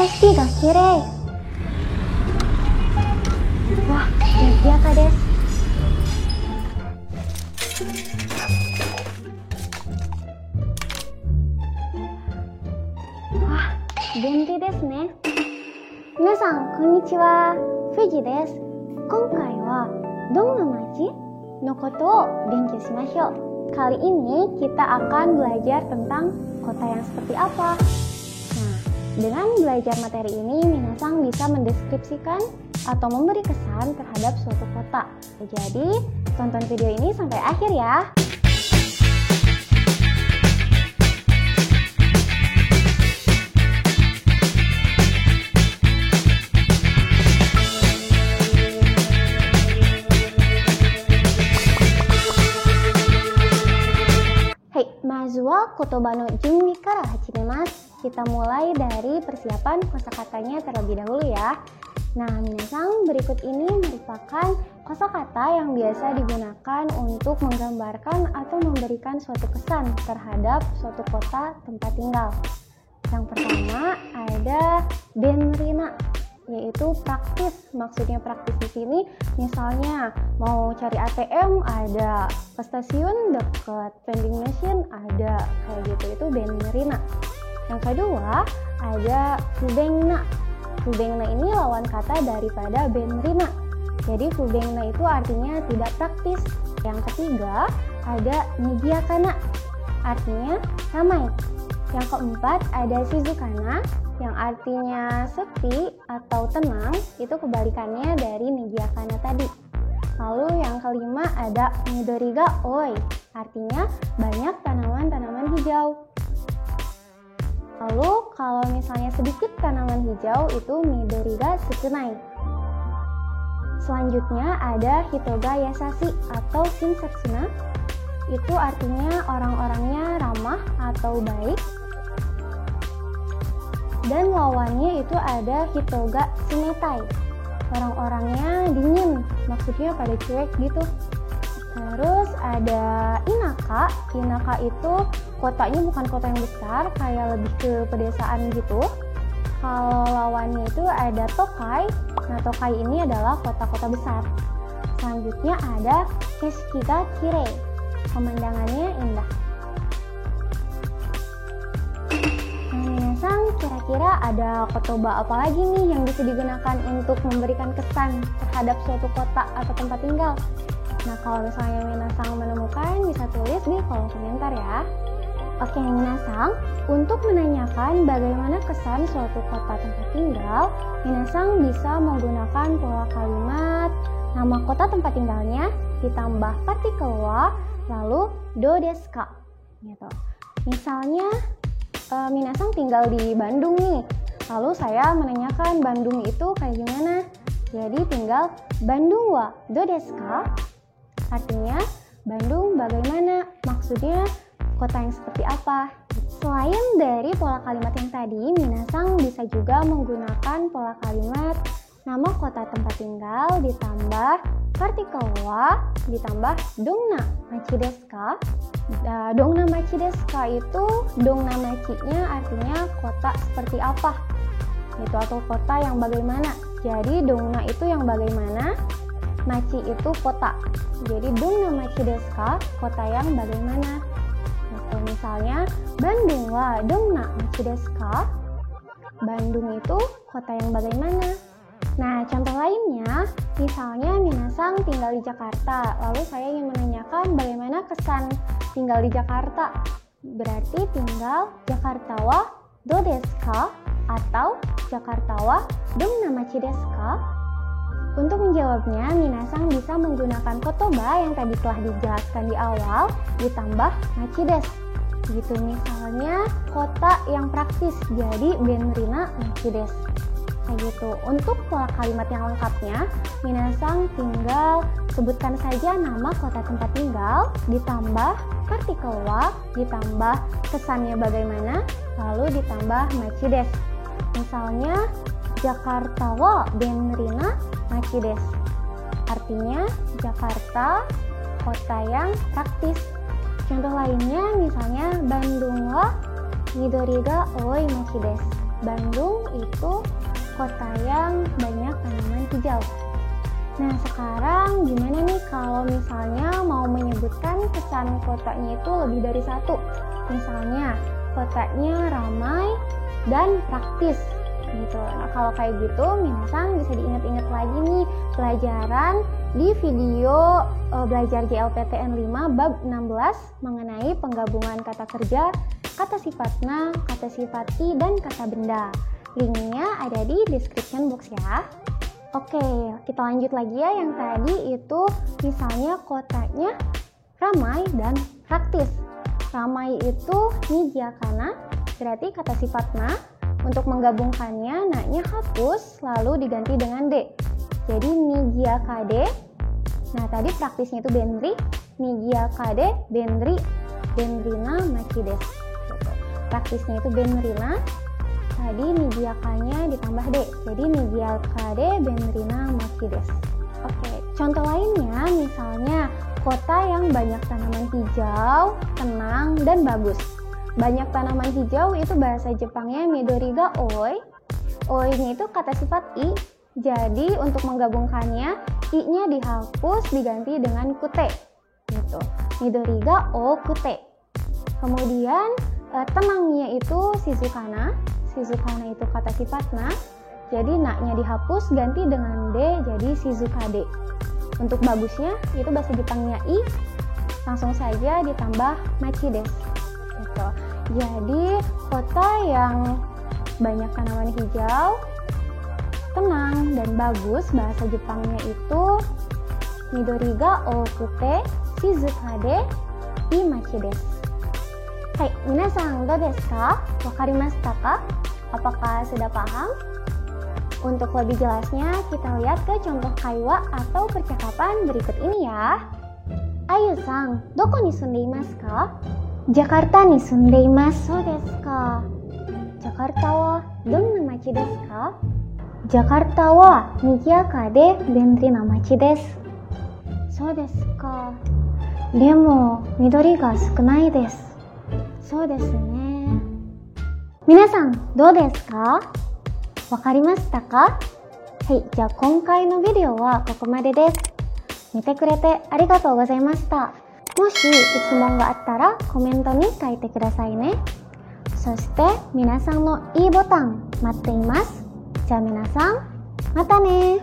景色が綺麗。わ、賑やかです。わ、便利ですね。皆さん、こんにちは。富士です。今回はどんな街のことを勉強しましょう。Kali ini kita akan belajar tentang kota yang seperti apa. Nah, dengan belajar materi ini, minasang bisa mendeskripsikan atau memberi kesan terhadap suatu kota. Jadi, tonton video ini sampai akhir ya. Mazuwa kotoba no junbi kara hachimemasu. Kita mulai dari persiapan kosakatanya terlebih dahulu ya. Nah, minasang, berikut ini merupakan kosakata yang biasa digunakan untuk menggambarkan atau memberikan suatu kesan terhadap suatu kota tempat tinggal. Yang pertama ada benrina, yaitu praktis. Maksudnya praktis di sini, misalnya mau cari ATM ada, ke stasiun dekat, vending machine ada, kayak gitu, itu benrina. Yang kedua ada fubengna. Fubengna ini lawan kata daripada benrina. Jadi fubengna itu artinya tidak praktis. Yang ketiga ada nigiakana, artinya ramai. Yang keempat ada shizukana, yang artinya sepi atau tenang, itu kebalikannya dari nigiakana tadi. Lalu yang kelima ada midori ga oi, artinya banyak tanaman-tanaman hijau. Lalu kalau misalnya sedikit tanaman hijau itu midori ga sukunai. Selanjutnya ada hitoga yasashi atau shinsatsuna, itu artinya orang-orangnya ramah atau baik. Dan lawannya itu ada hitoga sumetai, orang-orangnya dingin, maksudnya pada cuek gitu. Terus ada inaka. Inaka itu kotanya bukan kota yang besar, kayak lebih ke pedesaan gitu. Kalau lawannya itu ada tokai. Nah, tokai ini adalah kota-kota besar. Selanjutnya ada keshiki ga kirei, pemandangannya indah. Kira-kira ada kotoba apa lagi nih yang bisa digunakan untuk memberikan kesan terhadap suatu kota atau tempat tinggal? Nah, kalau misalnya minasang menemukan, bisa tulis di kolom komentar ya. Oke, minasang, untuk menanyakan bagaimana kesan suatu kota tempat tinggal, minasang bisa menggunakan pola kalimat nama kota tempat tinggalnya ditambah partikel wa, lalu do desu ka, gitu. Misalnya, minasang tinggal di Bandung nih, lalu saya menanyakan Bandung itu kayak gimana. Jadi tinggal Bandung wa do desu ka, artinya Bandung bagaimana, maksudnya kota yang seperti apa. Selain dari pola kalimat yang tadi, minasang bisa juga menggunakan pola kalimat nama kota tempat tinggal ditambah partikel wa ditambah dongna machi desu ka. Dongna machi desu ka itu, dongna machi-nya artinya kota seperti apa gitu, atau kota yang bagaimana. Jadi dongna itu yang bagaimana, machi itu kota. Jadi dongna machi desu ka, kota yang bagaimana gitu. Misalnya Bandung wa dongna machi desu ka, Bandung itu kota yang bagaimana. Nah, contoh lainnya, misalnya minasang tinggal di Jakarta, lalu saya ingin menanyakan bagaimana kesan tinggal di Jakarta. Berarti tinggal Jakarta wa do desu ka atau Jakarta wa dongna machi desu ka. Untuk menjawabnya, minasang bisa menggunakan kotoba yang tadi telah dijelaskan di awal ditambah machi desu. Gitu, misalnya kota yang praktis, jadi benrina machi desu. Kayak gitu. Untuk pola kalimat yang lengkapnya, minasang tinggal sebutkan saja nama kota tempat tinggal, ditambah partikel wa, ditambah kesannya bagaimana, lalu ditambah machi desu. Misalnya, Jakarta wa benrina machi desu. Artinya, Jakarta kota yang praktis. Contoh lainnya, misalnya Bandung wa midori ga oi machi desu. Bandung itu kota yang banyak tanaman hijau. Nah, sekarang gimana nih kalau misalnya mau menyebutkan kesan kotanya itu lebih dari satu? Misalnya, kotanya ramai dan praktis gitu. Nah, kalau kayak gitu, minasan bisa diingat-ingat lagi nih pelajaran di video belajar JLPTN 5 bab 16 mengenai penggabungan kata kerja, kata sifatna, kata sifati, dan kata benda. Linknya ada di description box ya. Oke, kita lanjut lagi ya. Yang tadi itu misalnya kotanya ramai dan praktis. Ramai itu nijiakana, berarti kata sifatna. Untuk menggabungkannya, na-nya hapus lalu diganti dengan de. Jadi nijiakade. Nah, tadi praktisnya itu benri, nijiakade, benri, benrina machi desu. Gitu. Praktisnya itu benrina. Tadi nijiakanya ditambah de, jadi nijiakade benrina machi desu. Oke, contoh lainnya misalnya kota yang banyak tanaman hijau, tenang, dan bagus. Banyak tanaman hijau itu bahasa Jepangnya midori ga oi. Oi-nya itu kata sifat i, jadi untuk menggabungkannya i-nya dihapus diganti dengan kute. Gitu. Midori ga o kute. Kemudian tenangnya itu shizukana. Shizukana itu kata sifatna, jadi na-nya dihapus ganti dengan de, jadi shizukade. Untuk bagusnya itu bahasa Jepangnya i, langsung saja ditambah machi desu. Gitu. Jadi kota yang banyak tanaman hijau, tenang dan bagus, bahasa Jepangnya itu midori ga okute shizukade i machi desu. Hai, minasan do desu ka? Wakarimashita ka? Apakah sudah paham? Untuk lebih jelasnya, kita lihat ke contoh kaiwa atau percakapan berikut ini ya. Ayu-san, doko ni sundeimasu ka? Jakarta ni sundeimasu. So desu ka? Jakarta wa donna machi desu ka? Jakarta wa nigiaka de benri na machi desu. So desu ka? Demo, midori ga sukunai desu. そうですね。皆さんどうですか？わかりましたか？はい、じゃあ今回のビデオはここまでです。見てくれてありがとうございました。もし質問があったらコメントに書いてくださいね。そして皆さんのいいボタン待っています。じゃあ皆さん、またね。